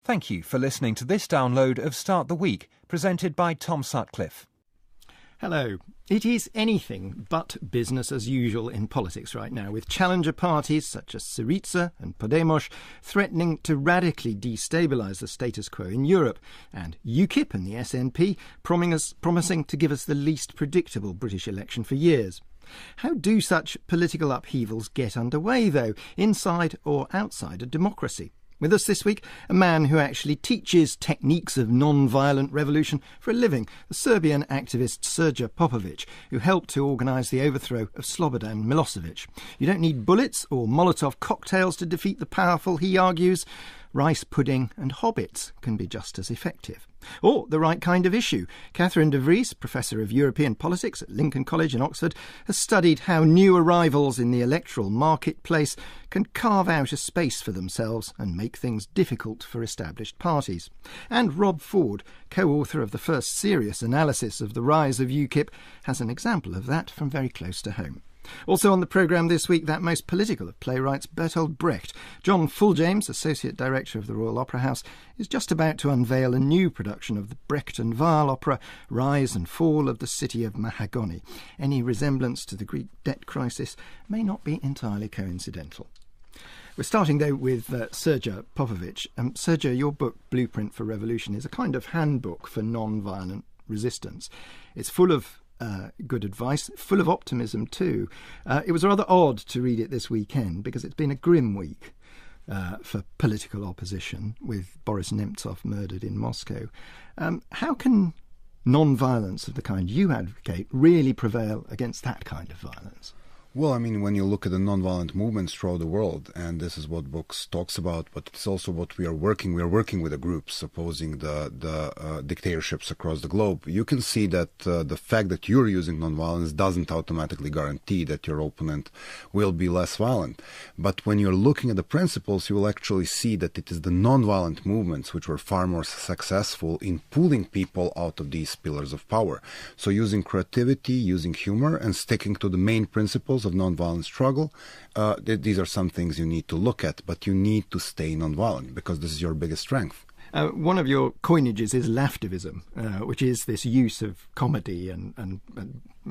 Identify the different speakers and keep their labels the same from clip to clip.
Speaker 1: Thank you for listening to this download of Start the Week, presented by Tom Sutcliffe.
Speaker 2: Hello. It is anything but business as usual in politics right now, with challenger parties such as Syriza and Podemos threatening to radically destabilise the status quo in Europe, and UKIP and the SNP promising to give us the least predictable British election for years. How do such political upheavals get underway, though, inside or outside a democracy? With us this week, a man who actually teaches techniques of non-violent revolution for a living, the Serbian activist Srdja Popovic, who helped to organise the overthrow of Slobodan Milosevic. You don't need bullets or Molotov cocktails to defeat the powerful, he argues. Rice pudding and hobbits can be just as effective. Or the right kind of issue. Catherine de Vries, Professor of European Politics at Lincoln College in Oxford, has studied how new arrivals in the electoral marketplace can carve out a space for themselves and make things difficult for established parties. And Rob Ford, co-author of the first serious analysis of the rise of UKIP, has an example of that from very close to home. Also on the programme this week, that most political of playwrights, Bertolt Brecht. John Fulljames, Associate Director of the Royal Opera House, is just about to unveil a new production of the Brecht and Weill opera, Rise and Fall of the City of Mahagony. Any resemblance to the Greek debt crisis may not be entirely coincidental. We're starting, though, with Srdja Popovic. Srdja, your book, Blueprint for Revolution, is a kind of handbook for non-violent resistance. It's full of good advice, full of optimism too. It was rather odd to read it this weekend because it's been a grim week for political opposition, with Boris Nemtsov murdered in Moscow. How can non-violence of the kind you advocate really prevail against that kind of violence?
Speaker 3: Well, I mean, when you look at the non-violent movements throughout the world, and this is what books talks about, but it's also what we are working with the groups opposing the dictatorships across the globe. You can see that the fact that you're using non-violence doesn't automatically guarantee that your opponent will be less violent. But when you're looking at the principles, you will actually see that it is the non-violent movements which were far more successful in pulling people out of these pillars of power. So using creativity, using humor, and sticking to the main principles of non-violent struggle, these are some things you need to look at, but you need to stay non-violent because this is your biggest strength.
Speaker 2: One of your coinages is laughtivism, which is this use of comedy and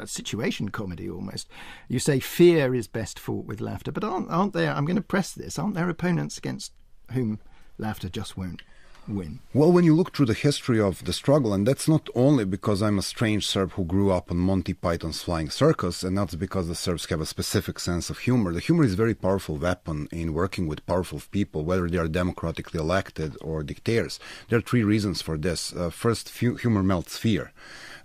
Speaker 2: situation comedy almost. You say fear is best fought with laughter, but aren't there, I'm going to press this, aren't there opponents against whom laughter just won't win?
Speaker 3: Well, when you look through the history of the struggle, and that's not only because I'm a strange Serb who grew up on Monty Python's Flying Circus, and that's because the Serbs have a specific sense of humor. The humor is a very powerful weapon in working with powerful people, whether they are democratically elected or dictators. There are three reasons for this. First, humor melts fear.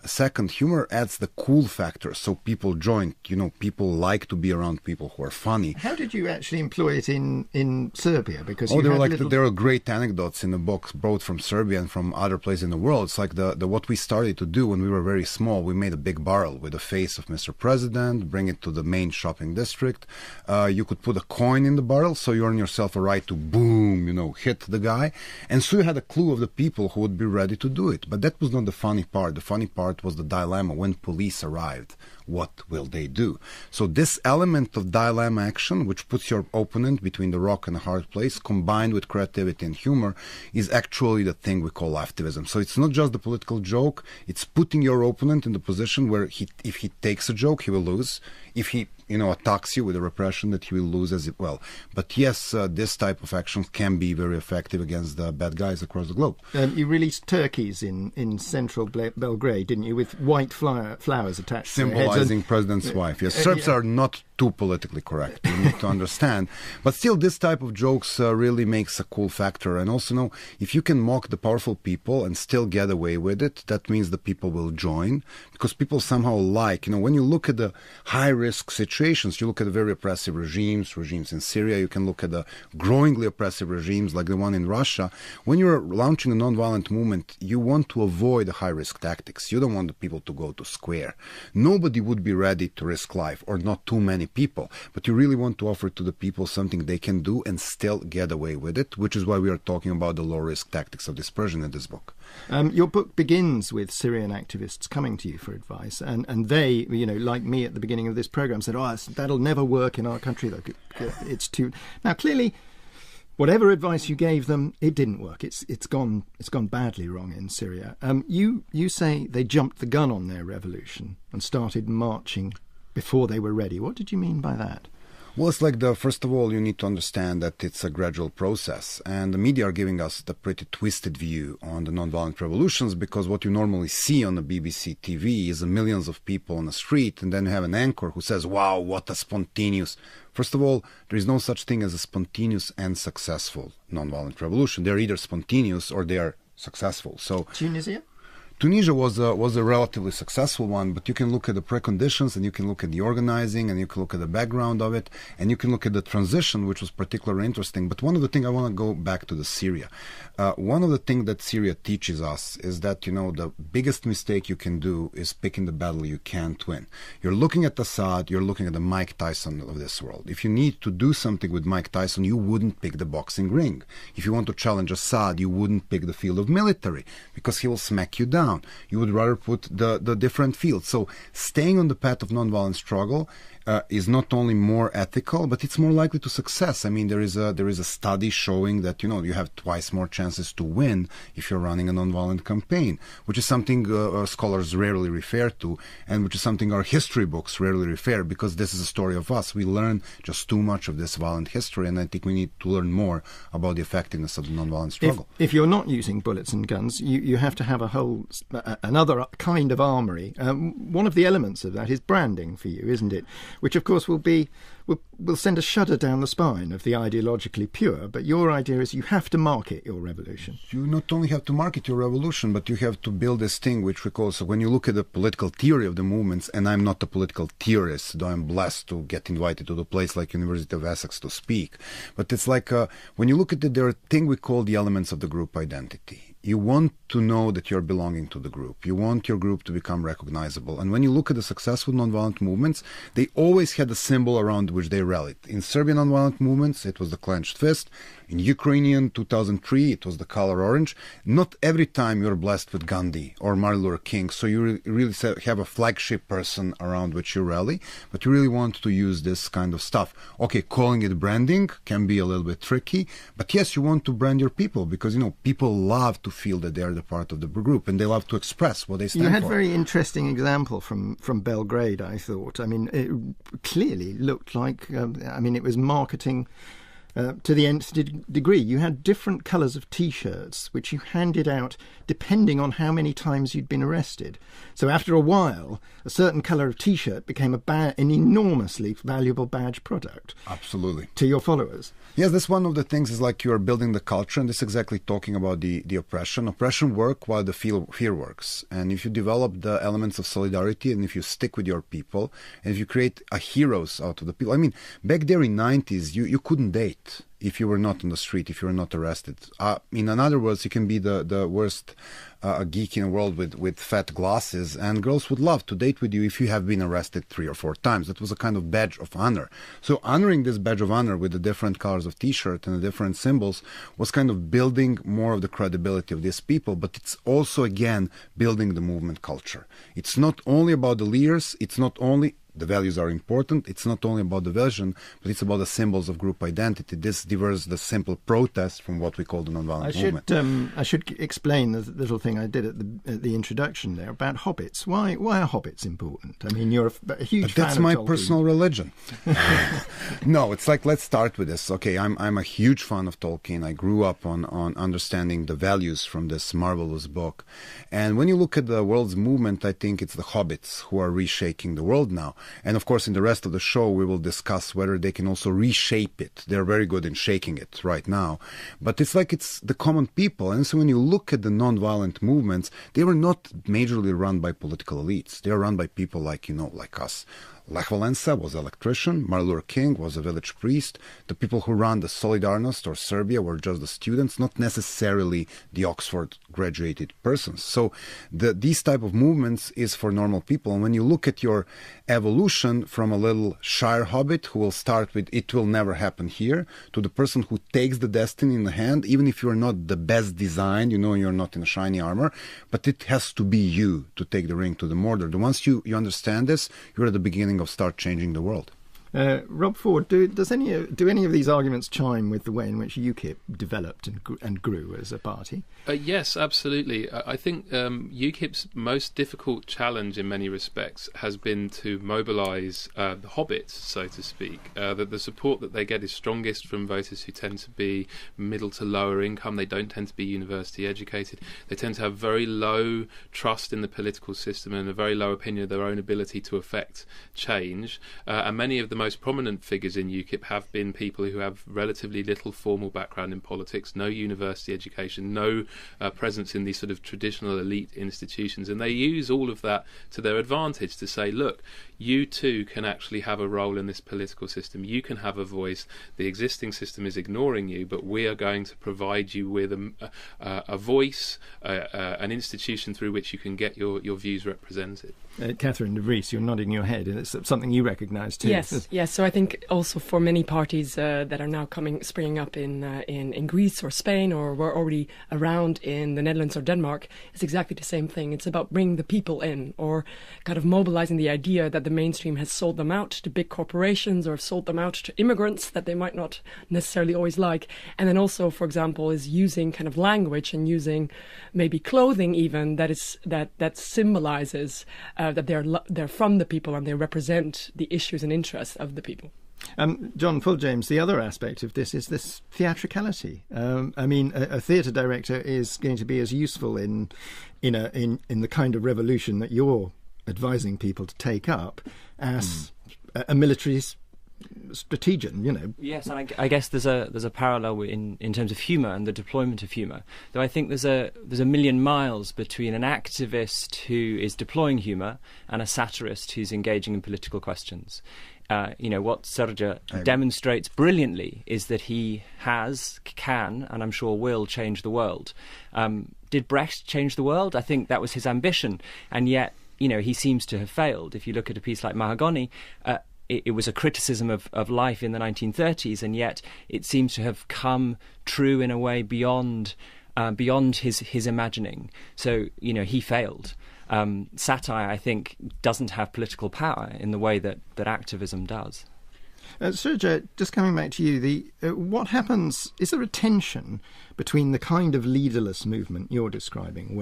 Speaker 3: Second, humor adds the cool factor, so people join. People like to be around people who are funny.
Speaker 2: How did you actually employ it in Serbia? Because
Speaker 3: there are great anecdotes in the book, both from Serbia and from other places in the world. It's like the what we started to do when we were very small. We made a big barrel with the face of Mr. President, bring it to the main shopping district. You could put a coin in the barrel, so you earn yourself a right to boom, hit the guy. And so you had a clue of the people who would be ready to do it. But that was not the funny part. The funny part was the dilemma when police arrived. What will they do? So this element of dilemma action, which puts your opponent between the rock and a hard place, combined with creativity and humor, is actually the thing we call activism. So it's not just the political joke, it's putting your opponent in the position where if he takes a joke, he will lose. If he attacks you with a repression, that he will lose as well. But yes, this type of action can be very effective against the bad guys across the globe.
Speaker 2: You released turkeys in central Belgrade, didn't you, with white flowers attached to their heads?
Speaker 3: Symbolizing President's wife. Yes, Serbs are not too politically correct. You need to understand. But still, this type of jokes really makes a cool factor. And also, if you can mock the powerful people and still get away with it, that means the people will join. Because people somehow when you look at the high-risk situations, you look at the very oppressive regimes in Syria, you can look at the growingly oppressive regimes like the one in Russia. When you're launching a non-violent movement, you want to avoid the high-risk tactics. You don't want the people to go to square. Nobody would be ready to risk life, or not too many people, but you really want to offer to the people something they can do and still get away with it, which is why we are talking about the low-risk tactics of dispersion in this book.
Speaker 2: Your book begins with Syrian activists coming to you for advice, and they, like me at the beginning of this programme, said, that'll never work in our country. It's too... Now, clearly, Whatever advice you gave them, it didn't work. It's gone badly wrong in Syria. You say they jumped the gun on their revolution and started marching before they were ready. What did you mean by that?
Speaker 3: Well, it's like first of all, you need to understand that it's a gradual process. And the media are giving us the pretty twisted view on the nonviolent revolutions, because what you normally see on the BBC TV is millions of people on the street, and then you have an anchor who says, wow, what a spontaneous. First of all, there is no such thing as a spontaneous and successful nonviolent revolution. They're either spontaneous or they are successful. So Tunisia was a relatively successful one, but you can look at the preconditions, and you can look at the organizing, and you can look at the background of it, and you can look at the transition, which was particularly interesting. But one of the things I want to go back to the Syria. One of the things that Syria teaches us is that, the biggest mistake you can do is picking the battle you can't win. You're looking at Assad, you're looking at the Mike Tyson of this world. If you need to do something with Mike Tyson, you wouldn't pick the boxing ring. If you want to challenge Assad, you wouldn't pick the field of military, because he will smack you down. You would rather put the different fields. So staying on the path of nonviolent struggle is not only more ethical, but it's more likely to success. I mean, there is a study showing that you have twice more chances to win if you're running a nonviolent campaign, which is something scholars rarely refer to, and which is something our history books rarely refer, because this is a story of us. We learn just too much of this violent history, and I think we need to learn more about the effectiveness of the nonviolent struggle.
Speaker 2: If you're not using bullets and guns, you have to have another kind of armory. One of the elements of that is branding for you, isn't it? Which, of course, will send a shudder down the spine of the ideologically pure. But your idea is you have to market your revolution.
Speaker 3: You not only have to market your revolution, but you have to build this thing which we call, so when you look at the political theory of the movements, and I'm not a political theorist, though I'm blessed to get invited to the place like University of Essex to speak, but it's like when you look at it, there are things we call the elements of the group identity. You want to know that you're belonging to the group. You want your group to become recognizable. And when you look at the successful nonviolent movements, they always had a symbol around which they rallied. In Serbian nonviolent movements, it was the clenched fist. In Ukrainian 2003, it was the color orange. Not every time you're blessed with Gandhi or Martin Luther King, so you really have a flagship person around which you rally, but you really want to use this kind of stuff. Okay, calling it branding can be a little bit tricky, but yes, you want to brand your people, because, people love to feel that they're the part of the group, and they love to express what they stand for.
Speaker 2: You had a very interesting example from Belgrade, I thought. I mean, it clearly looked like, it was marketing to the nth degree. You had different colours of T-shirts, which you handed out depending on how many times you'd been arrested. So after a while, a certain colour of T-shirt became an enormously valuable badge product.
Speaker 3: Absolutely.
Speaker 2: To your followers.
Speaker 3: Yes, that's one of the things, is like you are building the culture, and this is exactly talking about the oppression. Oppression works while the fear works. And if you develop the elements of solidarity, and if you stick with your people, and if you create heroes out of the people. I mean, back there in 90s, you couldn't date if you were not on the street, if you were not arrested. In other words, you can be the worst geek in the world with fat glasses, and girls would love to date with you if you have been arrested 3 or 4 times. That was a kind of badge of honor. So honoring this badge of honor with the different colors of T-shirt and the different symbols was kind of building more of the credibility of these people, but it's also, again, building the movement culture. It's not only about the leaders, it's not only the values are important. It's not only about the vision, but it's about the symbols of group identity. This diverges the simple protest from what we call the nonviolent movement.
Speaker 2: I should explain the little thing I did at the introduction there about hobbits. Why are hobbits important? I mean, you're a huge fan of
Speaker 3: That's my
Speaker 2: Tolkien.
Speaker 3: personal religion. No, it's like, let's start with this. Okay, I'm a huge fan of Tolkien. I grew up on understanding the values from this marvelous book. And when you look at the world's movement, I think it's the hobbits who are reshaping the world now. And of course, in the rest of the show, we will discuss whether they can also reshape it. They're very good in shaking it right now. But it's like it's the common people. And so when you look at the nonviolent movements, they were not majorly run by political elites. They are run by people like us. Lech Walesa was an electrician, Martin Luther King was a village priest, the people who ran the Solidarnost or Serbia were just the students, not necessarily the Oxford graduated persons. So these type of movements is for normal people. And when you look at your evolution from a little Shire hobbit who will start with "it will never happen here" to the person who takes the destiny in the hand, even if you're not the best designed, you're not in a shiny armor, but it has to be you to take the ring to the Mordor. Once you understand this, you're at the beginning of start changing the world.
Speaker 2: Rob Ford, do any of these arguments chime with the way in which UKIP developed and grew as a party?
Speaker 4: Yes, absolutely. I think UKIP's most difficult challenge in many respects has been to mobilise the hobbits, so to speak. The support that they get is strongest from voters who tend to be middle to lower income. They don't tend to be university educated. They tend to have very low trust in the political system and a very low opinion of their own ability to affect change. And many of the most prominent figures in UKIP have been people who have relatively little formal background in politics, no university education, no presence in these sort of traditional elite institutions, and they use all of that to their advantage to say, look, you too can actually have a role in this political system. You can have a voice. The existing system is ignoring you, but we are going to provide you with a voice, an institution through which you can get your views represented.
Speaker 2: Catherine de Vries, you're nodding your head, and it's something you recognise too.
Speaker 5: Yes. So I think also for many parties that are now springing up in Greece or Spain, or were already around in the Netherlands or Denmark, it's exactly the same thing. It's about bringing the people in, or kind of mobilising the idea that the mainstream has sold them out to big corporations or sold them out to immigrants that they might not necessarily always like. And then also, for example, is using kind of language and using maybe clothing even that symbolises that they're from the people and they represent the issues and interests of the people.
Speaker 2: John Fulljames, the other aspect of this is this theatricality. A theatre director is going to be as useful in the kind of revolution that you're advising people to take up as a military strategian, you know.
Speaker 6: Yes, and I guess there's a parallel in terms of humour and the deployment of humour. Though I think there's a million miles between an activist who is deploying humour and a satirist who's engaging in political questions. What Srdja demonstrates brilliantly is that he can, and I'm sure will, change the world. Did Brecht change the world? I think that was his ambition, and yet, he seems to have failed. If you look at a piece like Mahagoni, it was a criticism of life in the 1930s, and yet it seems to have come true in a way beyond his imagining. So, he failed. Satire, I think, doesn't have political power in the way that activism does.
Speaker 2: Srdja, just coming back to you, what happens? Is there a tension between the kind of leaderless movement you're describing,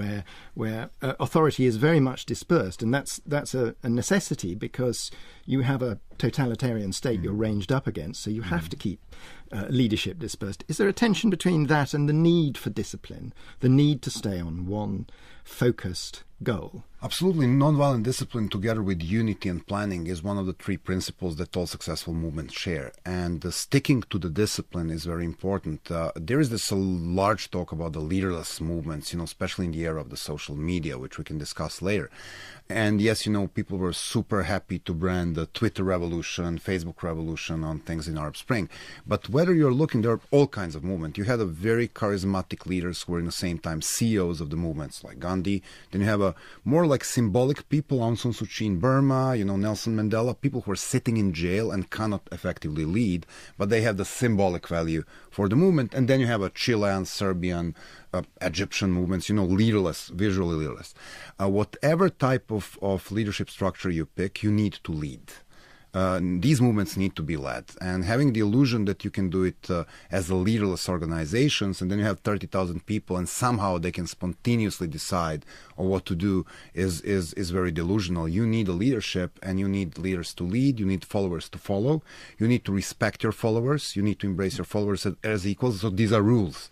Speaker 2: where authority is very much dispersed, and that's a necessity because you have a totalitarian state you're ranged up against, so you have to keep leadership dispersed. Is there a tension between that and the need for discipline, the need to stay on one focused goal?
Speaker 3: Absolutely. Nonviolent discipline together with unity and planning is one of the three principles that all successful movements share. And sticking to the discipline is very important. There is this large talk about the leaderless movements, especially in the era of the social media, which we can discuss later. And yes, people were super happy to brand the Twitter revolution, Facebook revolution on things in Arab Spring. But whether you're looking, there are all kinds of movements. You had a very charismatic leaders who were in the same time CEOs of the movements, like Gandhi. Then you have a more like symbolic people, Aung San Suu Kyi in Burma, Nelson Mandela, people who are sitting in jail and cannot effectively lead, but they have the symbolic value for the movement. And then you have a Chilean, Serbian, Egyptian movements, leaderless, visually leaderless. Whatever type of leadership structure you pick, you need to lead. These movements need to be led, and having the illusion that you can do it as a leaderless organizations, and then you have 30,000 people and somehow they can spontaneously decide on what to do is very delusional. You need a leadership, and you need leaders to lead. You need followers to follow. You need to respect your followers. You need to embrace your followers as equals. So these are rules.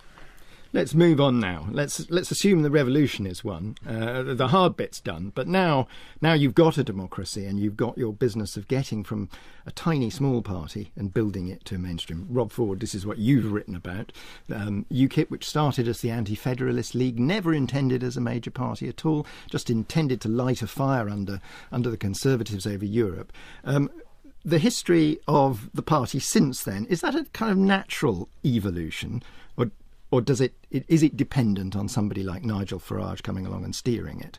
Speaker 2: Let's move on now. Let's assume the revolution is won. The hard bit's done. But now you've got a democracy, and you've got your business of getting from a tiny, small party and building it to mainstream. Rob Ford, this is what you've written about. UKIP, which started as the Anti-Federalist League, never intended as a major party at all, just intended to light a fire under the Conservatives over Europe. The history of the party since then, is that a kind of natural evolution, or is it dependent on somebody like Nigel Farage coming along and steering it?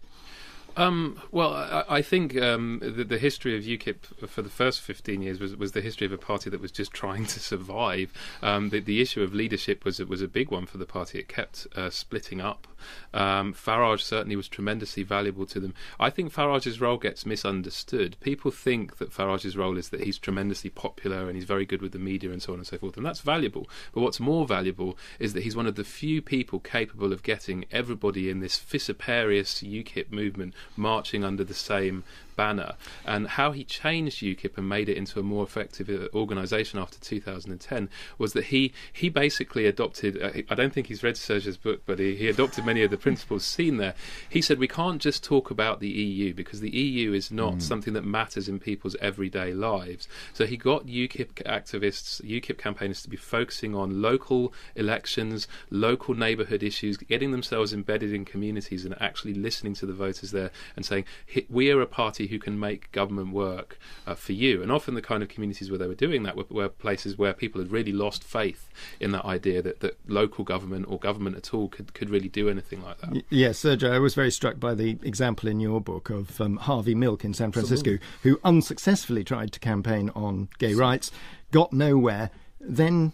Speaker 4: Well, I think the history of UKIP for the first 15 years was the history of a party that was just trying to survive. The issue of leadership was a big one for the party. It kept splitting up. Farage certainly was tremendously valuable to them. I think Farage's role gets misunderstood. People think that Farage's role is that he's tremendously popular and he's very good with the media and so on and so forth, and that's valuable. But what's more valuable is that he's one of the few people capable of getting everybody in this vociferous UKIP movement marching under the same banner. And how he changed UKIP and made it into a more effective organisation after 2010 was that he basically adopted, I don't think he's read Srdja's book, but he adopted many of the principles seen there. He said we can't just talk about the EU because the EU is not something that matters in people's everyday lives. So he got UKIP activists, UKIP campaigners to be focusing on local elections, local neighbourhood issues, getting themselves embedded in communities and actually listening to the voters there and saying, we are a party who can make government work for you. And often the kind of communities where they were doing that were places where people had really lost faith in that idea that local government or government at all could really do anything like that.
Speaker 2: Yes, Srdja, I was very struck by the example in your book of Harvey Milk in San Francisco, who unsuccessfully tried to campaign on gay rights, got nowhere, then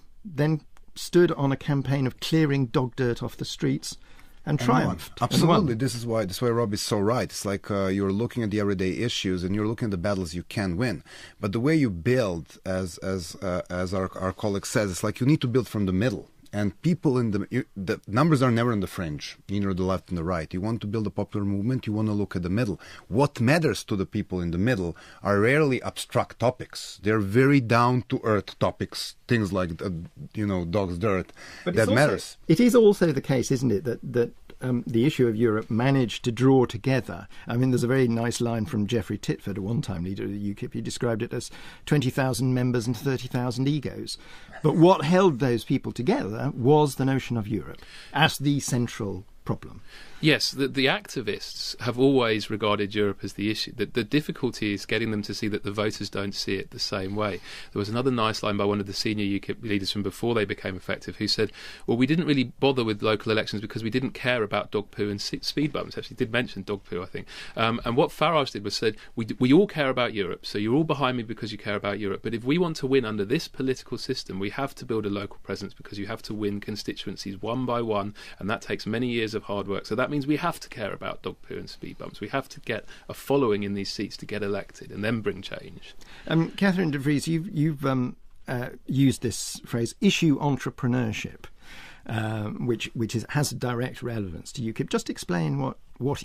Speaker 2: stood on a campaign of clearing dog dirt off the streets and triumphed.
Speaker 3: Absolutely. This is why Rob is so right. It's like you're looking at the everyday issues and you're looking at the battles you can win. But the way you build, as our colleague says, it's like you need to build from the middle. And people the numbers are never on the fringe, neither the left and the right. You want to build a popular movement, you want to look at the middle. What matters to the people in the middle are rarely abstract topics. They're very down-to-earth topics, things like, dog's dirt, but that matters.
Speaker 2: It is also the case, isn't it, that the issue of Europe managed to draw together. I mean, there's a very nice line from Geoffrey Titford, a one-time leader of the UKIP. He described it as 20,000 members and 30,000 egos. But what held those people together was the notion of Europe as the central problem.
Speaker 4: Yes, the activists have always regarded Europe as the issue. The difficulty is getting them to see that the voters don't see it the same way. There was another nice line by one of the senior UKIP leaders from before they became effective who said, well, we didn't really bother with local elections because we didn't care about dog poo and speed bumps. Actually, did mention dog poo, I think. And what Farage did was said, we all care about Europe, so you're all behind me because you care about Europe. But if we want to win under this political system, we have to build a local presence because you have to win constituencies one by one, and that takes many years of hard work. So that means we have to care about dog poo and speed bumps. We have to get a following in these seats to get elected and then bring change.
Speaker 2: Catherine de Vries, you've used this phrase, issue entrepreneurship, which has direct relevance to UKIP. Just explain what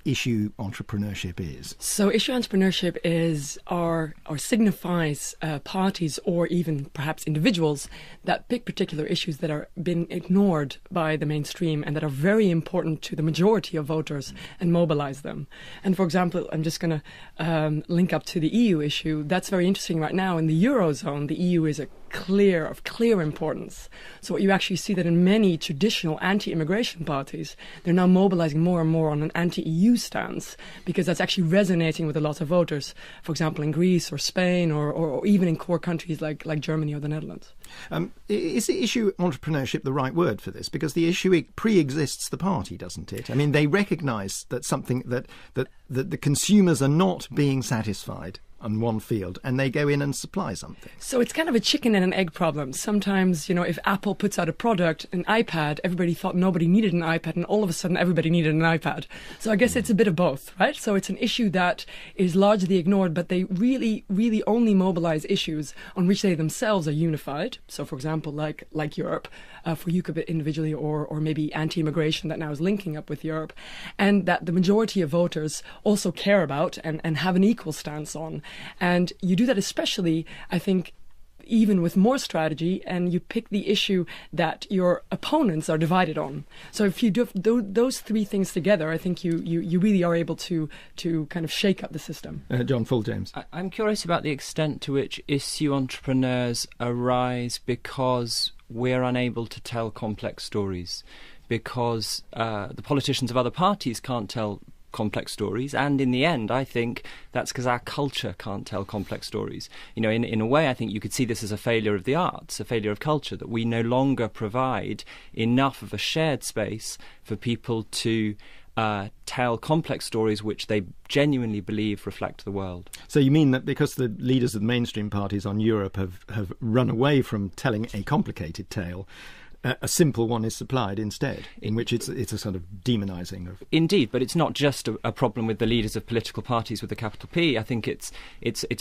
Speaker 2: issue entrepreneurship is.
Speaker 5: So issue entrepreneurship is or signifies parties or even perhaps individuals that pick particular issues that are been ignored by the mainstream and that are very important to the majority of voters and mobilize them. And for example, I'm just going to link up to the EU issue. That's very interesting right now. In the Eurozone, the EU is of clear importance. So what you actually see that in many traditional anti-immigration parties, they're now mobilizing more and more on an anti-EU stance because that's actually resonating with a lot of voters, for example, in Greece or Spain or even in core countries like Germany or the Netherlands.
Speaker 2: Is the issue entrepreneurship the right word for this? Because the issue pre-exists the party, doesn't it? I mean, they recognise that something that the consumers are not being satisfied on one field, and they go in and supply something.
Speaker 5: So it's kind of a chicken and an egg problem. Sometimes, if Apple puts out a product, an iPad, everybody thought nobody needed an iPad, and all of a sudden everybody needed an iPad. So I guess it's a bit of both, right? So it's an issue that is largely ignored, but they really, really only mobilize issues on which they themselves are unified. So, for example, like Europe, for UKIP individually, or maybe anti-immigration that now is linking up with Europe, and that the majority of voters also care about and have an equal stance on. And you do that especially, I think, even with more strategy, and you pick the issue that your opponents are divided on. So if you do those three things together, I think you really are able to kind of shake up the system.
Speaker 2: John Fulljames.
Speaker 6: I'm curious about the extent to which issue entrepreneurs arise because we're unable to tell complex stories, because the politicians of other parties can't tell complex stories, and in the end I think that's because our culture can't tell complex stories. In a way I think you could see this as a failure of the arts, a failure of culture, that we no longer provide enough of a shared space for people to tell complex stories which they genuinely believe reflect the world.
Speaker 2: So you mean that because the leaders of the mainstream parties on Europe have run away from telling a complicated tale, a simple one is supplied instead, in which it's a sort of demonising of...
Speaker 6: Indeed, but it's not just a problem with the leaders of political parties with a capital P. I think it's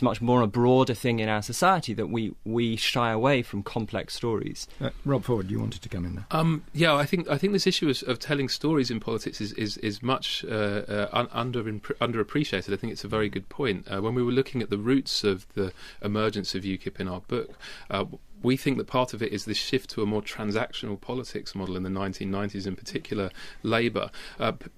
Speaker 6: much more a broader thing in our society that we shy away from complex stories.
Speaker 2: Rob Ford, you wanted to come in there.
Speaker 4: Yeah, I think this issue of telling stories in politics is much underappreciated. I think it's a very good point. When we were looking at the roots of the emergence of UKIP in our book, we think that part of it is this shift to a more transactional politics model in the 1990s, in particular Labour.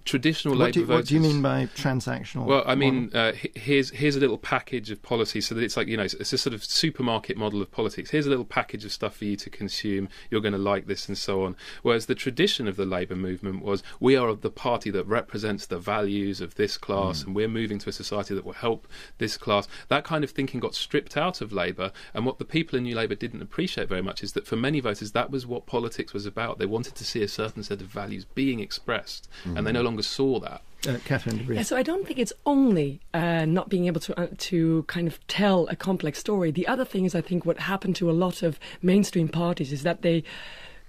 Speaker 4: Traditional Labour voters...
Speaker 2: What do you mean by transactional?
Speaker 4: Well, I mean, here's a little package of policy, so that it's like, it's a sort of supermarket model of politics. Here's a little package of stuff for you to consume. You're going to like this and so on. Whereas the tradition of the Labour movement was, we are the party that represents the values of this class, and we're moving to a society that will help this class. That kind of thinking got stripped out of Labour, and what the people in New Labour didn't appreciate very much is that for many voters that was what politics was about. They wanted to see a certain set of values being expressed, and they no longer saw that.
Speaker 2: Catherine de Vries.
Speaker 5: Yeah, so I don't think it's only not being able to kind of tell a complex story. The other thing is, I think what happened to a lot of mainstream parties is that they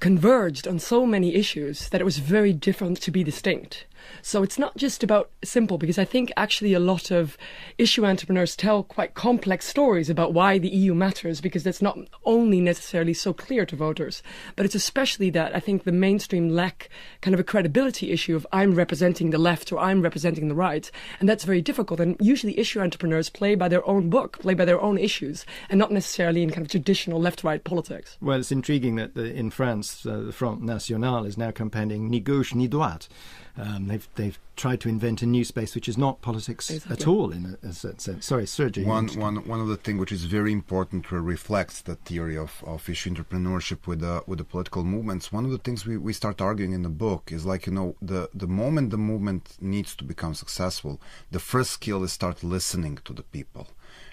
Speaker 5: converged on so many issues that it was very different to be distinct. So it's not just about simple, because I think actually a lot of issue entrepreneurs tell quite complex stories about why the EU matters, because that's not only necessarily so clear to voters, but it's especially that I think the mainstream lack kind of a credibility issue of I'm representing the left or I'm representing the right, and that's very difficult. And usually issue entrepreneurs play by their own book, play by their own issues, and not necessarily in kind of traditional left-right politics.
Speaker 2: Well, it's intriguing that in France, the Front National is now campaigning ni gauche ni droite. They've tried to invent a new space which is not politics at all in a certain sense. Sorry, Srjda.
Speaker 3: One of the things which is very important reflects the theory of issue entrepreneurship with the political movements. One of the things we start arguing in the book is the moment the movement needs to become successful, the first skill is start listening to the people.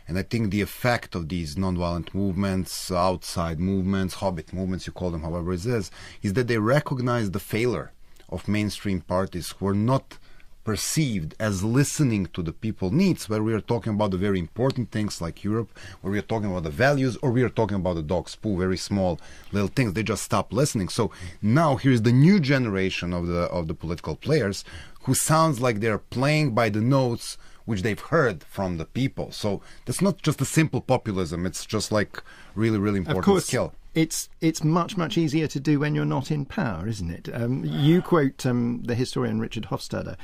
Speaker 3: And I think the effect of these nonviolent movements, outside movements, hobbit movements, you call them however it is that they recognize the failure of mainstream parties who are not perceived as listening to the people's needs, where we are talking about the very important things like Europe, where we are talking about the values, or we are talking about the dog's poo, very small little things. They just stop listening. So now here's the new generation of the political players who sounds like they're playing by the notes which they've heard from the people. So that's not just a simple populism. It's just like really, really important skill.
Speaker 2: It's much, much easier to do when you're not in power, isn't it? You quote the historian Richard Hofstadter,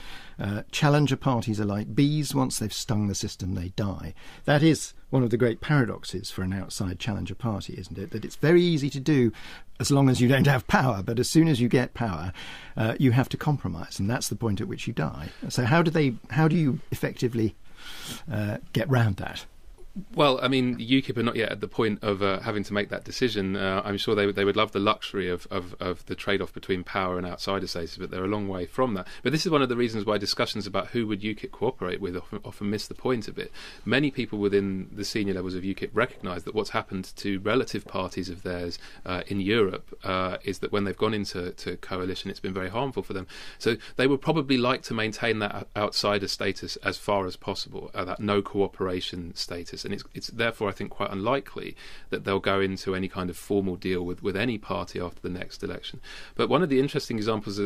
Speaker 2: challenger parties are like bees. Once they've stung the system, they die. That is one of the great paradoxes for an outside challenger party, isn't it? That it's very easy to do as long as you don't have power, but as soon as you get power, you have to compromise, and that's the point at which you die. So how do you effectively get round that?
Speaker 4: Well, I mean, UKIP are not yet at the point of having to make that decision. I'm sure they would love the luxury of the trade-off between power and outsider status, but they're a long way from that. But this is one of the reasons why discussions about who would UKIP cooperate with often miss the point of it. Many people within the senior levels of UKIP recognise that what's happened to relative parties of theirs in Europe is that when they've gone into coalition, it's been very harmful for them. So they would probably like to maintain that outsider status as far as possible, that no cooperation status. And it's therefore, I think, quite unlikely that they'll go into any kind of formal deal with any party after the next election. But one of the interesting examples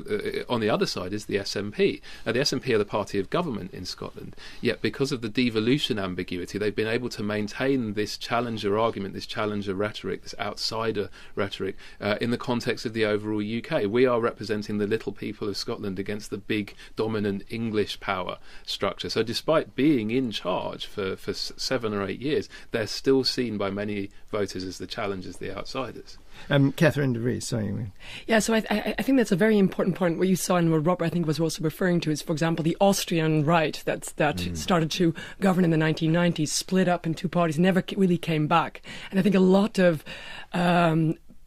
Speaker 4: on the other side is the SNP. The SNP are the party of government in Scotland, yet because of the devolution ambiguity, they've been able to maintain this challenger argument, this challenger rhetoric, this outsider rhetoric in the context of the overall UK. We are representing the little people of Scotland against the big, dominant English power structure. So despite being in charge for 7 or 8 years, they're still seen by many voters as the challengers, the outsiders.
Speaker 2: Catherine de Vries, sorry.
Speaker 5: Yeah, so I think that's a very important point. What you saw and what Robert, I think, was also referring to is, for example, the Austrian right that started to govern in the 1990s, split up in two parties, never really came back. And I think a lot of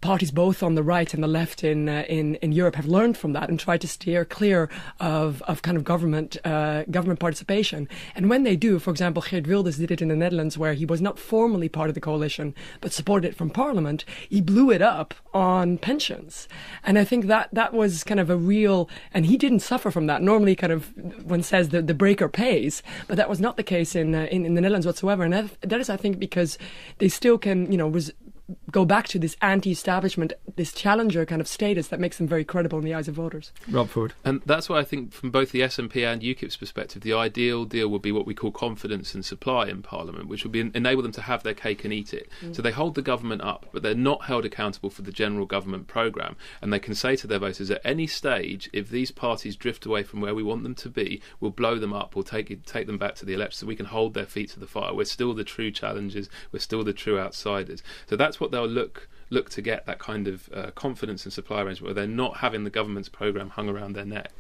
Speaker 5: parties both on the right and the left in Europe have learned from that and tried to steer clear of kind of government participation. And when they do, for example, Geert Wilders did it in the Netherlands, where he was not formally part of the coalition but supported it from Parliament. He blew it up on pensions, and I think that was kind of a real. And he didn't suffer from that. Normally, kind of one says the breaker pays, but that was not the case in the Netherlands whatsoever. And that is, I think, because they still can, go back to this anti-establishment, this challenger kind of status that makes them very credible in the eyes of voters.
Speaker 2: Rob Ford.
Speaker 4: And that's why I think from both the SNP and UKIP's perspective, the ideal deal would be what we call confidence and supply in Parliament, which would enable them to have their cake and eat it. So they hold the government up, but they're not held accountable for the general government programme. And they can say to their voters, at any stage, if these parties drift away from where we want them to be, we'll blow them up, we'll take them back to the election so we can hold their feet to the fire. We're still the true challengers, we're still the true outsiders. So that's what they'll look to get, that kind of confidence and supply arrangement where they're not having the government's programme hung around their neck.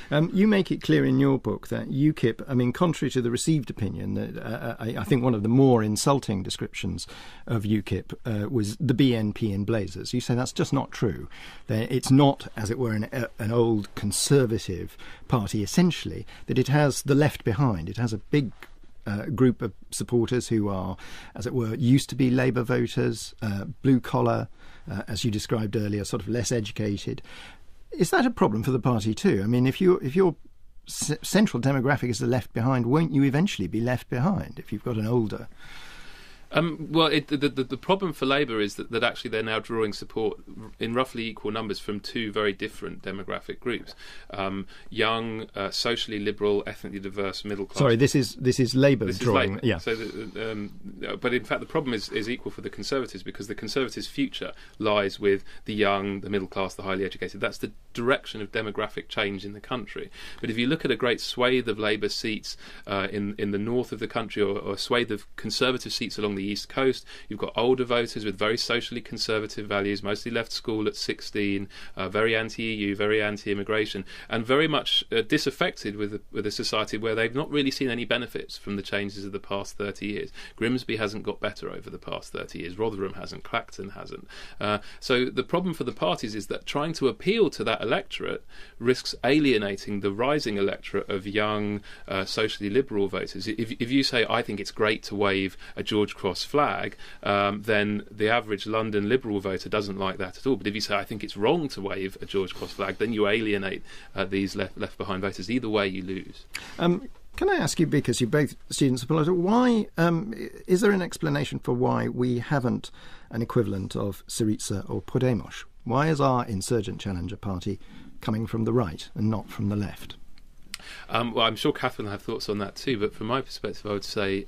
Speaker 2: You make it clear in your book that UKIP, contrary to the received opinion, that I think one of the more insulting descriptions of UKIP was the BNP in blazers. You say that's just not true. It's not, as it were, an old conservative party, essentially, that it has the left behind. It has a big group of supporters who are, as it were, used to be Labour voters, blue collar, as you described earlier, sort of less educated. Is that a problem for the party too? If your central demographic is the left behind, won't you eventually be left behind if you've got an older?
Speaker 4: The problem for Labour is that actually they're now drawing support in roughly equal numbers from two very different demographic groups: young, socially liberal, ethnically diverse, middle class.
Speaker 2: Sorry, this is Labour drawing.
Speaker 4: Labour.
Speaker 2: Yeah.
Speaker 4: So, but in fact, the problem is equal for the Conservatives, because the Conservatives' future lies with the young, the middle class, the highly educated. That's the direction of demographic change in the country. But if you look at a great swathe of Labour seats in the north of the country, or a swathe of Conservative seats along the East Coast, you've got older voters with very socially conservative values, mostly left school at 16, very anti-EU, very anti-immigration, and very much disaffected with a society where they've not really seen any benefits from the changes of the past 30 years. Grimsby hasn't got better over the past 30 years. Rotherham hasn't. Clacton hasn't. So the problem for the parties is that trying to appeal to that electorate risks alienating the rising electorate of young, socially liberal voters. If you say, I think it's great to wave a George Cross flag, then the average London liberal voter doesn't like that at all. But if you say, I think it's wrong to wave a George Cross flag, then you alienate these left behind voters. Either way, you lose.
Speaker 2: Can I ask you, because you're both students of politics, why is there an explanation for why we haven't an equivalent of Syriza or Podemos? Why is our insurgent challenger party coming from the right and not from the left?
Speaker 4: Well, I'm sure Catherine will have thoughts on that too, but from my perspective, I would say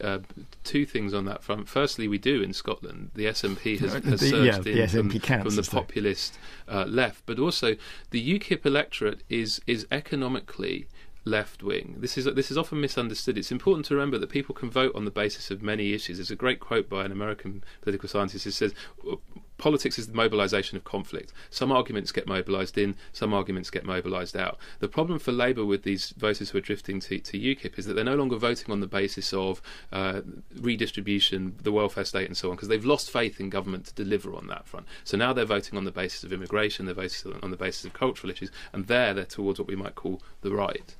Speaker 4: two things on that front. Firstly, we do in Scotland. The SNP has surged in from the populist left, but also the UKIP electorate is economically left-wing. This is often misunderstood. It's important to remember that people can vote on the basis of many issues. There's a great quote by an American political scientist who says, politics is the mobilisation of conflict. Some arguments get mobilised in, some arguments get mobilised out. The problem for Labour with these voters who are drifting to UKIP is that they're no longer voting on the basis of redistribution, the welfare state and so on, because they've lost faith in government to deliver on that front. So now they're voting on the basis of immigration, they're voting on the basis of cultural issues, and they're towards what we might call the right.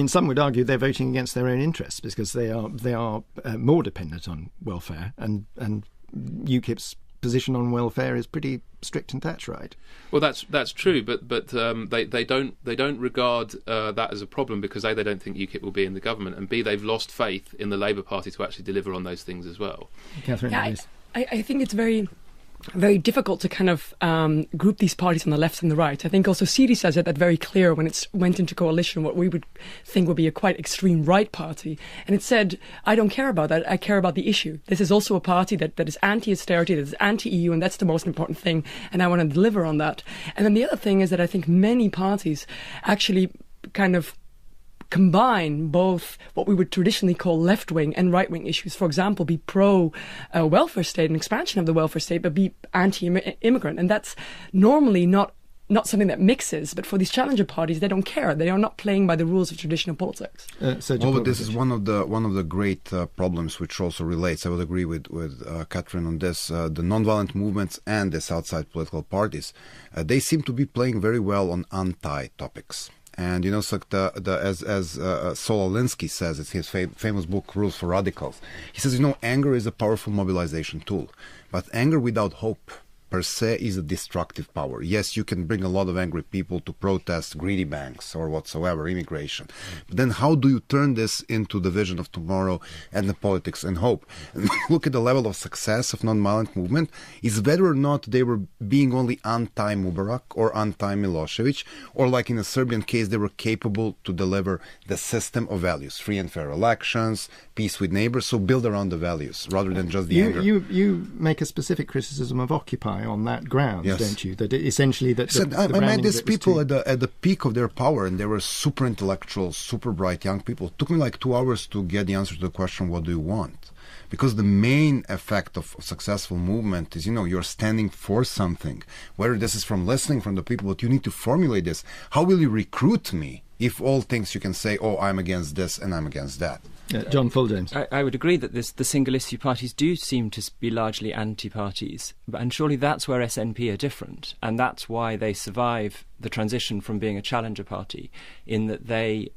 Speaker 2: Some would argue they're voting against their own interests because they are more dependent on welfare, and UKIP's position on welfare is pretty strict and Thatcherite.
Speaker 4: Well, that's true, but they don't regard that as a problem because A, they don't think UKIP will be in the government, and B, they've lost faith in the Labour Party to actually deliver on those things as well.
Speaker 2: Catherine,
Speaker 5: I think it's very difficult to kind of group these parties on the left and the right. I think also Syriza says that very clear when it went into coalition, what we would think would be a quite extreme right party. And it said, I don't care about that, I care about the issue. This is also a party that is anti-austerity, that is anti-EU, and that's the most important thing, and I want to deliver on that. And then the other thing is that I think many parties actually kind of combine both what we would traditionally call left-wing and right-wing issues. For example, be pro-welfare state and expansion of the welfare state, but be anti-immigrant. And that's normally not not something that mixes, but for these challenger parties, they don't care. They are not playing by the rules of traditional politics.
Speaker 3: Well, this is one of the great problems which also relates. I would agree with Catherine on this. The nonviolent movements and these outside political parties, they seem to be playing very well on anti-topics. And so as Saul Alinsky says, it's his famous book "Rules for Radicals." He says, anger is a powerful mobilization tool, but anger without hope per se is a destructive power. Yes, you can bring a lot of angry people to protest greedy banks or whatsoever, immigration. But then how do you turn this into the vision of tomorrow and the politics and hope? And look at the level of success of nonviolent movement is whether or not they were being only anti-Mubarak or anti-Milosevic, or like in the Serbian case, they were capable to deliver the system of values, free and fair elections, peace with neighbors, so build around the values rather than just the anger.
Speaker 2: You make a specific criticism of Occupy on that grounds,
Speaker 3: yes.
Speaker 2: Don't you? That essentially that
Speaker 3: I met these people at the peak of their power, and they were super intellectual, super bright young people. It took me like 2 hours to get the answer to the question, what do you want? Because the main effect of successful movement is, you're standing for something. Whether this is from listening from the people, but you need to formulate this. How will you recruit me if all things you can say, I'm against this and I'm against that?
Speaker 2: John Fulljames.
Speaker 6: I would agree that the single-issue parties do seem to be largely anti-parties, and surely that's where SNP are different, and that's why they survive the transition from being a challenger party, in that they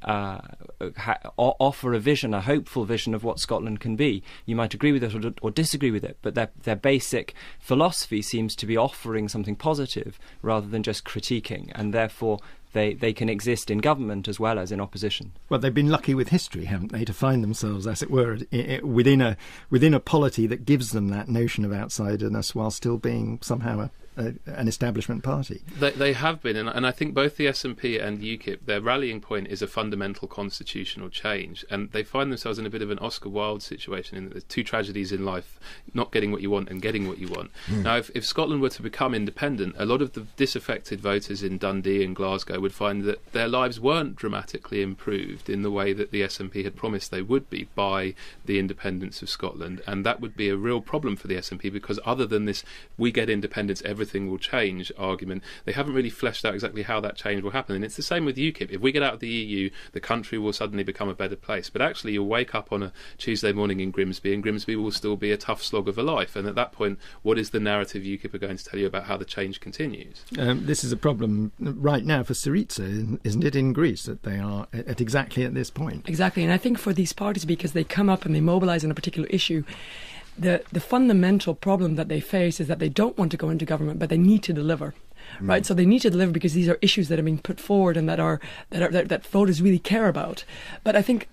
Speaker 6: offer a vision, a hopeful vision of what Scotland can be. You might agree with it or disagree with it, but their basic philosophy seems to be offering something positive rather than just critiquing, and therefore they can exist in government as well as in opposition.
Speaker 2: Well, they've been lucky with history, haven't they, to find themselves, as it were, within a polity that gives them that notion of outsiderness while still being somehow an establishment party.
Speaker 4: They have been, and I think both the SNP and UKIP, their rallying point is a fundamental constitutional change, and they find themselves in a bit of an Oscar Wilde situation, in that there's two tragedies in life: not getting what you want and getting what you want. Now, if Scotland were to become independent, a lot of the disaffected voters in Dundee and Glasgow would find that their lives weren't dramatically improved in the way that the SNP had promised they would be by the independence of Scotland, and that would be a real problem for the SNP, because other than this "we get independence, everything will change" argument, they haven't really fleshed out exactly how that change will happen. And it's the same with UKIP. If we get out of the EU, the country will suddenly become a better place. But actually, you'll wake up on a Tuesday morning in Grimsby, and Grimsby will still be a tough slog of a life. And at that point, what is the narrative UKIP are going to tell you about how the change continues?
Speaker 2: This is a problem right now for Syriza, isn't it, in Greece, that they are at exactly at this point?
Speaker 5: Exactly. And I think for these parties, because they come up and they mobilise on a particular issue, the fundamental problem that they face is that they don't want to go into government, but they need to deliver. Right, so they need to deliver because these are issues that are being put forward and that voters really care about. But I think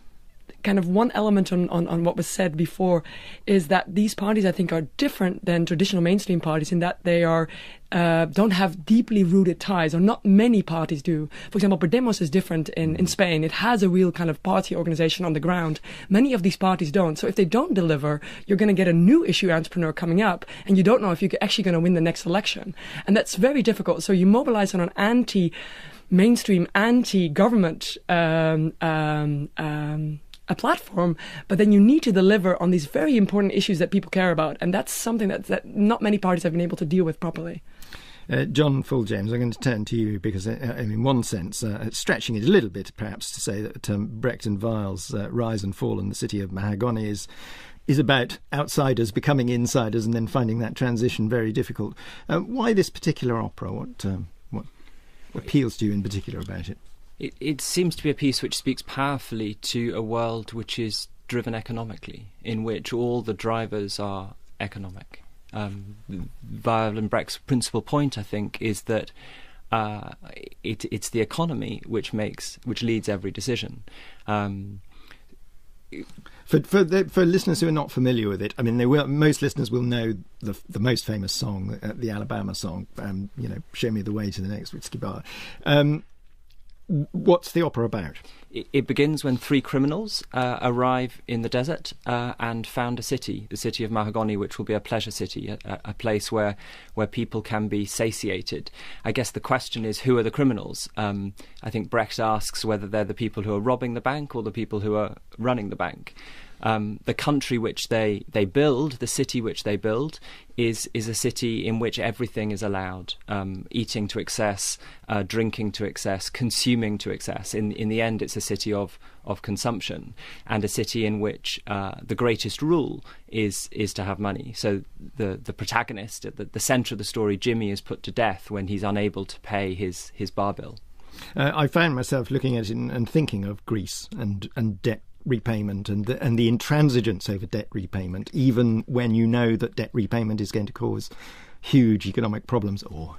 Speaker 5: kind of one element on what was said before is that these parties, I think, are different than traditional mainstream parties in that they are don't have deeply rooted ties, or not many parties do. For example, Podemos is different in Spain. It has a real kind of party organization on the ground. Many of these parties don't. So if they don't deliver, you're going to get a new issue entrepreneur coming up, and you don't know if you're actually going to win the next election. And that's very difficult. So you mobilize on an anti-mainstream, anti-government a platform, but then you need to deliver on these very important issues that people care about, and that's something that not many parties have been able to deal with properly.
Speaker 2: John Fulljames, I'm going to turn to you because, in one sense, stretching it a little bit, perhaps, to say that Brecht and Weil's Rise and Fall in the City of Mahagony is about outsiders becoming insiders and then finding that transition very difficult. Why this particular opera? What appeals to you in particular about it?
Speaker 6: It seems to be a piece which speaks powerfully to a world which is driven economically, in which all the drivers are economic. Weil and Brecht's principal point, I think, is that it's the economy which leads every decision.
Speaker 2: For listeners who are not familiar with it, I mean, most listeners will know the most famous song, the Alabama song. Show me the way to the next whiskey bar. What's the opera about?
Speaker 6: It begins when 3 criminals arrive in the desert and found a city, the city of Mahagoni, which will be a pleasure city, a place where people can be satiated. I guess the question is, who are the criminals? I think Brecht asks whether they're the people who are robbing the bank or the people who are running the bank. The country which they build, the city which they build, is a city in which everything is allowed, eating to excess, drinking to excess, consuming to excess. In the end, it's a city of consumption, and a city in which the greatest rule is to have money. So the protagonist at the centre of the story, Jimmy, is put to death when he's unable to pay his bar bill.
Speaker 2: I found myself looking at it and thinking of Greece and debt repayment and the intransigence over debt repayment, even when you know that debt repayment is going to cause huge economic problems or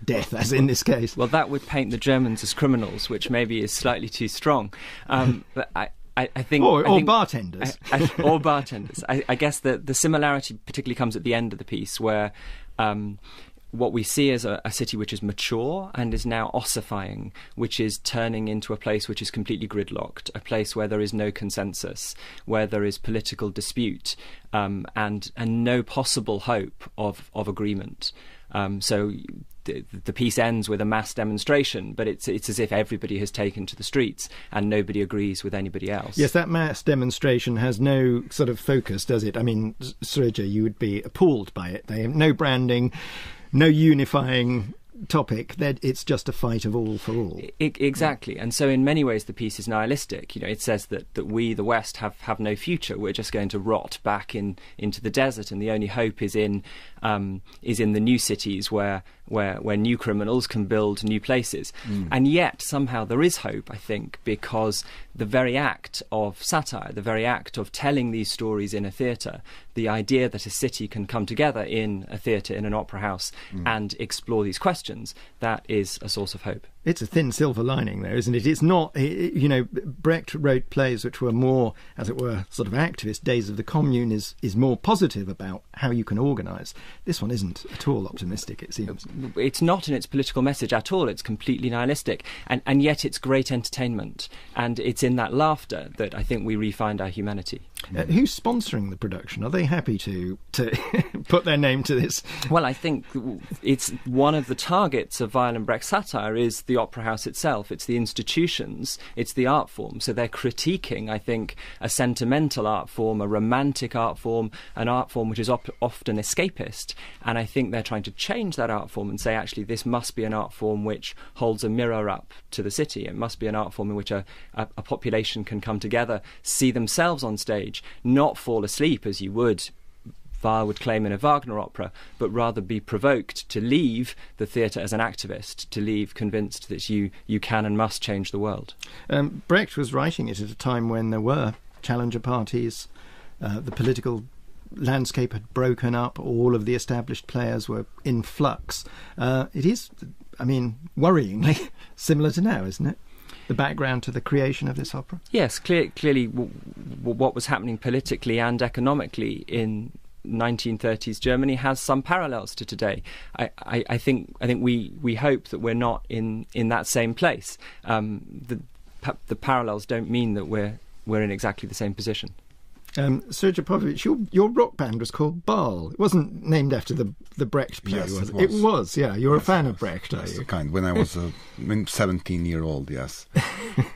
Speaker 2: death, as in this case.
Speaker 6: Well, that would paint the Germans as criminals, which maybe is slightly too strong. But I think...
Speaker 2: Or bartenders.
Speaker 6: Or bartenders. I guess the similarity particularly comes at the end of the piece, where... what we see is a city which is mature and is now ossifying, which is turning into a place which is completely gridlocked, a place where there is no consensus, where there is political dispute, and no possible hope of agreement. So the piece ends with a mass demonstration, but it's as if everybody has taken to the streets and nobody agrees with anybody else.
Speaker 2: Yes, that mass demonstration has no sort of focus, does it? I mean, Srjda, you would be appalled by it. They have no branding, no unifying topic, that it's just a fight of all for all.
Speaker 6: Exactly. And so in many ways the piece is nihilistic. It says that we, the West, have no future. We're just going to rot back into the desert, and the only hope is in the new cities where new criminals can build new places. And yet somehow there is hope, I think, because the very act of satire, the very act of telling these stories in a theatre, the idea that a city can come together in a theatre, in an opera house, and explore these questions, that is a source of hope.
Speaker 2: It's a thin silver lining, though, isn't it? It's not, Brecht wrote plays which were more, as it were, sort of activist. Days of the Commune is more positive about how you can organise. This one isn't at all optimistic, it seems.
Speaker 6: It's not in its political message at all. It's completely nihilistic. And yet it's great entertainment. And it's in that laughter that I think we re-find our humanity.
Speaker 2: Who's sponsoring the production? Are they happy to put their name to this?
Speaker 6: Well, I think it's one of the targets of Weill and Brecht's satire is the opera house itself. It's the institutions, it's the art form. So they're critiquing, I think, a sentimental art form, a romantic art form, an art form which is often escapist. And I think they're trying to change that art form and say, actually, this must be an art form which holds a mirror up to the city. It must be an art form in which a population can come together, see themselves on stage, not fall asleep as you would, Weill would claim, in a Wagner opera, but rather be provoked to leave the theatre as an activist, to leave convinced that you can and must change the world.
Speaker 2: Brecht was writing it at a time when there were challenger parties, the political landscape had broken up, all of the established players were in flux. It is, worryingly similar to now, isn't it? The background to the creation of this opera? Yes,
Speaker 6: clearly what was happening politically and economically in 1930s Germany has some parallels to today. I think we hope that we're not in that same place. The parallels don't mean that we're in exactly the same position.
Speaker 2: Srdja Popovic, your rock band was called Baal. It wasn't named after the Brecht play,
Speaker 3: yes,
Speaker 2: was it? It was, yeah. You're a fan of Brecht, are you?
Speaker 3: Kind. When I was 17-year-old, yes.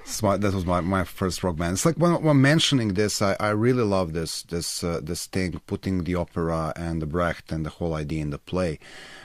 Speaker 3: So that was my first rock band. It's like when mentioning this, I really love this thing, putting the opera and the Brecht and the whole idea in the play.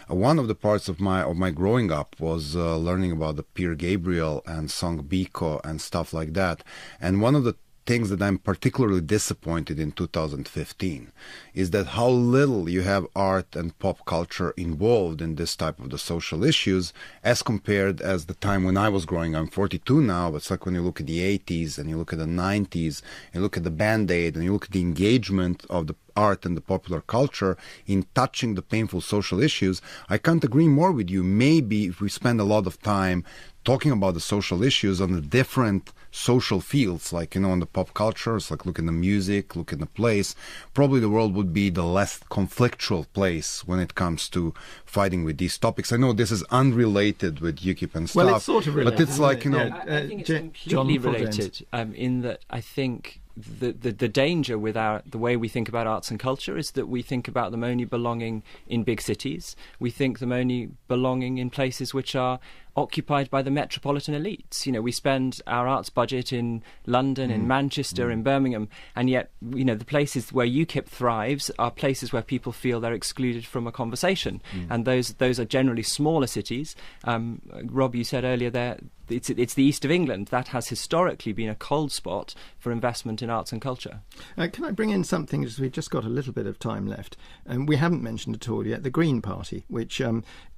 Speaker 3: One of the parts of my growing up was learning about the Pier Gabriel and song Biko and stuff like that. And one of the things that I'm particularly disappointed in 2015 is that how little you have art and pop culture involved in this type of the social issues as compared as the time when I was growing. I'm 42 now, but it's like when you look at the 80s and you look at the 90s, you look at the Band-Aid and you look at the engagement of the art and the popular culture in touching the painful social issues, I can't agree more with you. Maybe if we spend a lot of time talking about the social issues on the different social fields, like, you know, in the pop cultures, like look in the music, look in the plays, probably the world would be the less conflictual place when it comes to fighting with these topics. I know this is unrelated with UKIP and stuff.
Speaker 2: Well, it's sort of related,
Speaker 3: but it's like, you know...
Speaker 6: I think it's completely related, in that I think the danger with the way we think about arts and culture is that we think about them only belonging in big cities. We think them only belonging in places which are occupied by the metropolitan elites. You know, we spend our arts budget in London, in Manchester, in Birmingham, and yet, you know, the places where UKIP thrives are places where people feel they're excluded from a conversation, and those are generally smaller cities. Rob, you said earlier that it's the east of England that has historically been a cold spot for investment in arts and culture.
Speaker 2: Can I bring in something, as we've just got a little bit of time left? We haven't mentioned at all yet the Green Party, which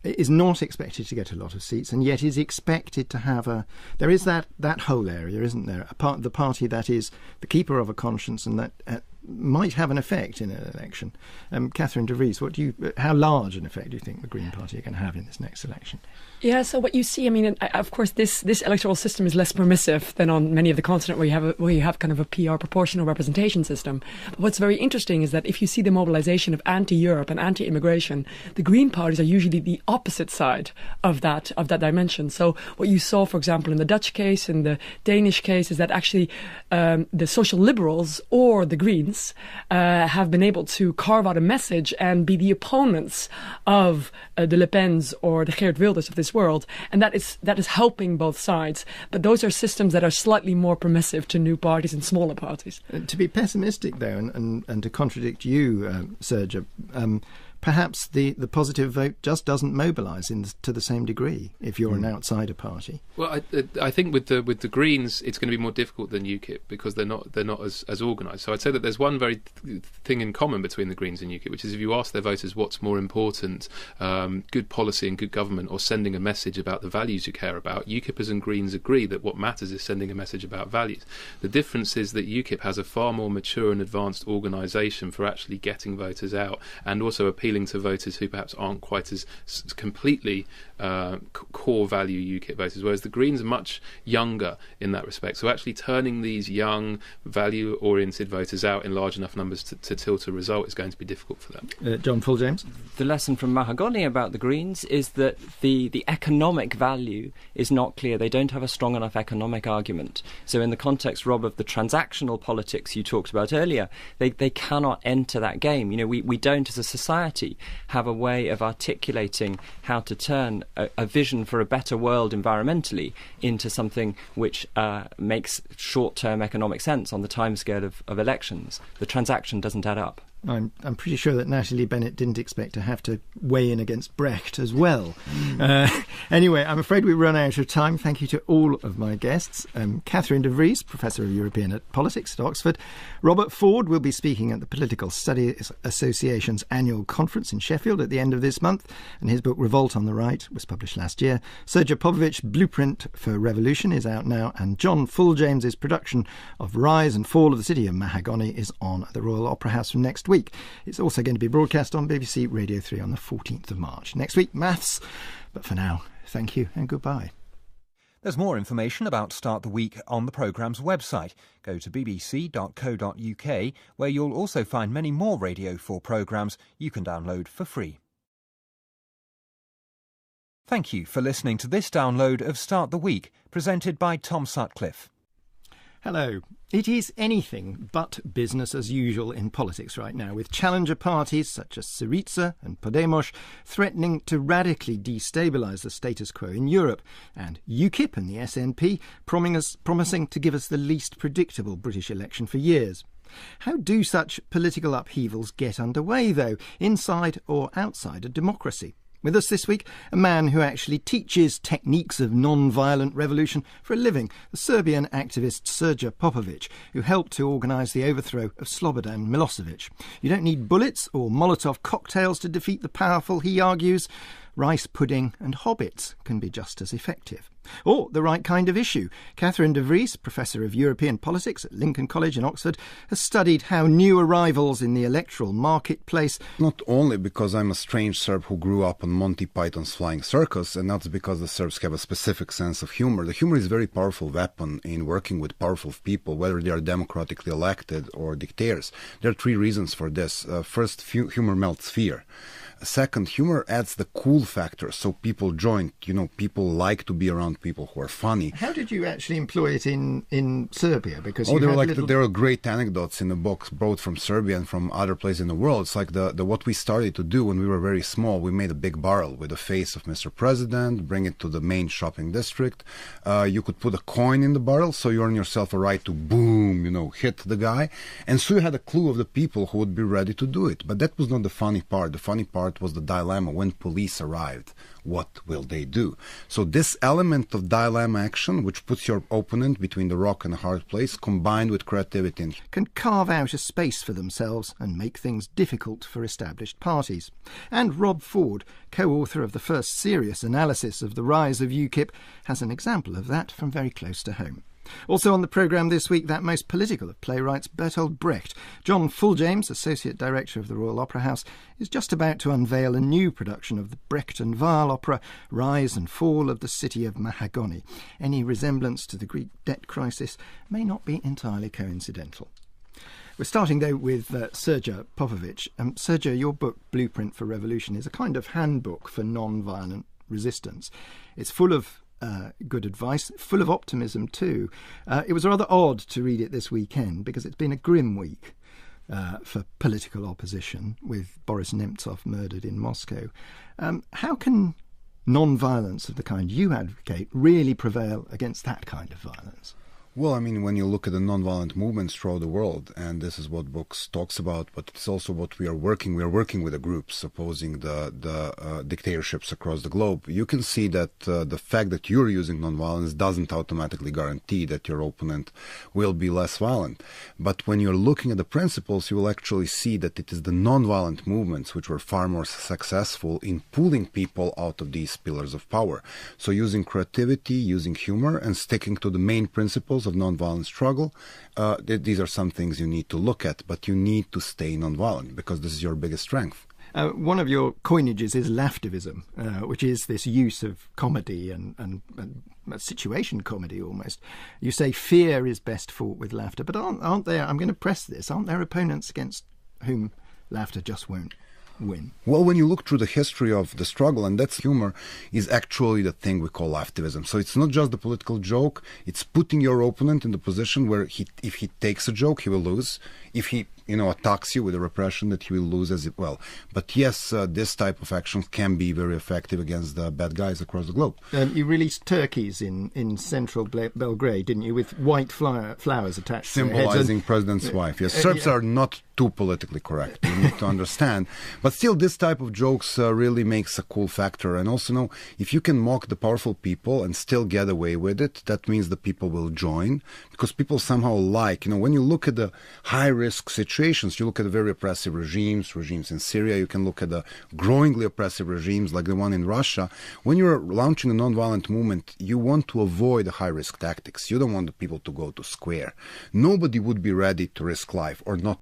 Speaker 2: is not expected to get a lot of seats, and yet is expected to have there is that whole area, isn't there? The party that is the keeper of a conscience and that might have an effect in an election. Catherine de Vries, how large an effect do you think the Green Party are going to have in this next election?
Speaker 5: Yeah, so what you see, I mean, of course, this electoral system is less permissive than on many of the continent where you have kind of a PR proportional representation system. But what's very interesting is that if you see the mobilization of anti-Europe and anti-immigration, the Green parties are usually the opposite side of that dimension. So what you saw, for example, in the Dutch case, in the Danish case, is that actually the social liberals or the Greens have been able to carve out a message and be the opponents of the Le Pens or the Geert Wilders of this world, and that is helping both sides. But those are systems that are slightly more permissive to new parties and smaller parties.
Speaker 2: To be pessimistic, though, and to contradict you, Srdja, perhaps the positive vote just doesn't mobilise to the same degree if you're an outsider party.
Speaker 4: Well, I think with the Greens, it's going to be more difficult than UKIP because they're not as organised. So I'd say that there's one very thing in common between the Greens and UKIP, which is if you ask their voters what's more important, good policy and good government, or sending a message about the values you care about, UKIPers and Greens agree that what matters is sending a message about values. The difference is that UKIP has a far more mature and advanced organisation for actually getting voters out and also appealing to voters who perhaps aren't quite as completely core value UKIP voters, whereas the Greens are much younger in that respect. So actually turning these young, value-oriented voters out in large enough numbers to tilt a result is going to be difficult for them.
Speaker 2: John Fulljames?
Speaker 6: The lesson from Mahagoni about the Greens is that the economic value is not clear. They don't have a strong enough economic argument. So in the context, Rob, of the transactional politics you talked about earlier, they cannot enter that game. You know, we don't as a society have a way of articulating how to turn a vision for a better world environmentally into something which makes short-term economic sense on the timescale of elections. The transaction doesn't add up.
Speaker 2: I'm pretty sure that Natalie Bennett didn't expect to have to weigh in against Brecht as well. Anyway, I'm afraid we run out of time. Thank you to all of my guests. Catherine de Vries, Professor of European Politics at Oxford. Robert Ford will be speaking at the Political Studies Association's annual conference in Sheffield at the end of this month, and his book Revolt on the Right was published last year. Srdja Popovic, Blueprint for Revolution, is out now, and John Fulljames's production of Rise and Fall of the City of Mahagoni is on at the Royal Opera House from next week. It's also going to be broadcast on BBC Radio 3 on the 14th of March. Next week, maths. But for now, thank you and goodbye.
Speaker 1: There's more information about Start the Week on the programme's website. Go to bbc.co.uk, where you'll also find many more Radio 4 programmes you can download for free. Thank you for listening to this download of Start the Week, presented by Tom Sutcliffe.
Speaker 2: Hello. It is anything but business as usual in politics right now, with challenger parties such as Syriza and Podemos threatening to radically destabilise the status quo in Europe, and UKIP and the SNP promising to give us the least predictable British election for years. How do such political upheavals get underway, though, inside or outside a democracy? With us this week, a man who actually teaches techniques of non-violent revolution for a living, the Serbian activist Srdja Popovic, who helped to organise the overthrow of Slobodan Milosevic. You don't need bullets or Molotov cocktails to defeat the powerful, he argues. rice pudding and hobbits can be just as effective. Or the right kind of issue. Catherine de Vries, Professor of European Politics at Lincoln College in Oxford, has studied how new arrivals in the electoral marketplace...
Speaker 3: Not only because I'm a strange Serb who grew up on Monty Python's Flying Circus, and not because the Serbs have a specific sense of humor. The humor is a very powerful weapon in working with powerful people, whether they are democratically elected or dictators. There are three reasons for this. First, humor melts fear. Second, humor adds the cool factor, so people join. People like to be around people who are funny.
Speaker 2: How did you actually employ it in Serbia? Because
Speaker 3: there are great anecdotes in the book, both from Serbia and from other places in the world. It's like the what we started to do when we were very small. We made a big barrel with the face of Mr. President, bring it to the main shopping district. You could put a coin in the barrel, so you earn yourself a right to boom, hit the guy. And so you had a clue of the people who would be ready to do it. But that was not the funny part. The funny part was the dilemma. When police arrived, what will they do? So this element of dilemma action, which puts your opponent between the rock and a hard place, combined with creativity,
Speaker 2: can carve out a space for themselves and make things difficult for established parties. And Rob Ford, co-author of the first serious analysis of the rise of UKIP, has an example of that from very close to home. Also on the programme this week, that most political of playwrights, Bertolt Brecht. John Fulljames, Associate Director of the Royal Opera House, is just about to unveil a new production of the Brecht and Weill opera, Rise and Fall of the City of Mahagony. Any resemblance to the Greek debt crisis may not be entirely coincidental. We're starting, though, with Srdja Popovic. Srdja, your book, Blueprint for Revolution, is a kind of handbook for non-violent resistance. It's full of good advice, full of optimism too. It was rather odd to read it this weekend because it's been a grim week for political opposition, with Boris Nemtsov murdered in Moscow. How can non-violence of the kind you advocate really prevail against that kind of violence?
Speaker 3: Well, when you look at the non-violent movements throughout the world, and this is what books talks about, but it's also what we are working with the groups opposing the dictatorships across the globe. You can see that the fact that you're using non-violence doesn't automatically guarantee that your opponent will be less violent. But when you're looking at the principles, you will actually see that it is the non-violent movements which were far more successful in pulling people out of these pillars of power. So using creativity, using humor, and sticking to the main principles of non-violent struggle, these are some things you need to look at, but you need to stay non-violent because this is your biggest strength.
Speaker 2: One of your coinages is laughtivism, which is this use of comedy and situation comedy almost. You say fear is best fought with laughter, but aren't there, I'm going to press this, aren't there opponents against whom laughter just won't win?
Speaker 3: Well, when you look through the history of the struggle, and that's humor, is actually the thing we call laughtivism. So it's not just the political joke, it's putting your opponent in the position where if he takes a joke, he will lose. If he attacks you with a repression, that he will lose as well. But yes, this type of action can be very effective against the bad guys across the globe.
Speaker 2: You released turkeys in central Belgrade, didn't you, with white flowers attached
Speaker 3: symbolizing
Speaker 2: to their heads.
Speaker 3: President's wife. Yes, Serbs are not too politically correct. You need to understand. But still, this type of jokes really makes a cool factor. And also, if you can mock the powerful people and still get away with it, that means the people will join, because people somehow when you look at the high-risk situations, you look at the very oppressive regimes in Syria, you can look at the growingly oppressive regimes like the one in Russia. When you're launching a non-violent movement, you want to avoid the high-risk tactics. You don't want the people to go to square. Nobody would be ready to risk life or not